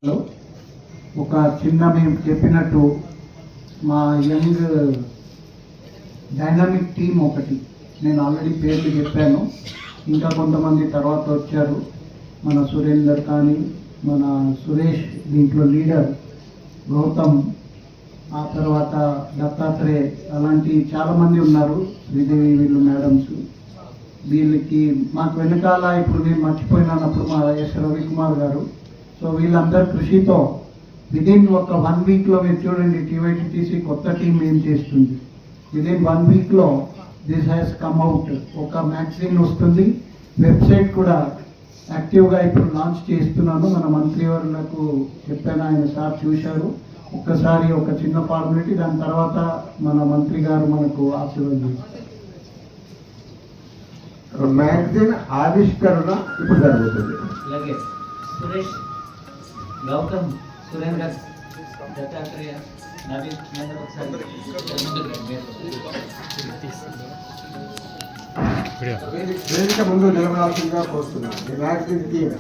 ఒక చిన్న మేము చెప్పినట్టు మా యంగ్ డైనామిక్ టీం ఒకటి నేను ఆల్రెడీ పేర్లు చెప్పాను. ఇంకా కొంతమంది తర్వాత వచ్చారు. మన సురేందర్ కానీ, మన సురేష్, దీంట్లో లీడర్ గౌతమ్, ఆ తర్వాత దత్తాత్రేయ, అలాంటి చాలామంది ఉన్నారు. శ్రీదేవి, వీళ్ళు మేడమ్స్. వీళ్ళకి మాకు వెనకాల ఇప్పుడు నేను మర్చిపోయినప్పుడు మా ఎస్ రవికుమార్ గారు. సో వీళ్ళందరి కృషితో విదిన్ ఒక 1 వీక్లో మీరు చూడండి టీవైటీటీసీ కొత్త టీం ఏం చేస్తుంది. విదిన్ 1 వీక్లో దిస్ హ్యాస్ కమ్ అవుట్. ఒక మ్యాగజైన్ వస్తుంది, వెబ్సైట్ కూడా యాక్టివ్గా ఇప్పుడు లాంచ్ చేస్తున్నాను. మన మంత్రి వారులకు చెప్పాను, ఆయన సార్ చూశారు. ఒక్కసారి ఒక చిన్న ఫార్మాలిటీ, దాని తర్వాత మన మంత్రి గారు మనకు ఆశీర్వదించారు. మ్యాగజైన్ ఆవిష్కరణ ఇప్పుడు జరుగుతుంది. అలాగే సురేష్, గౌతమ్, సురేందర్, దత్తాత్రేయ, నవీన్ అందరూ ఒకసారి వేదిక ముందు నిలబడాల్సిందిగా కోరుతున్నాను. Magazine team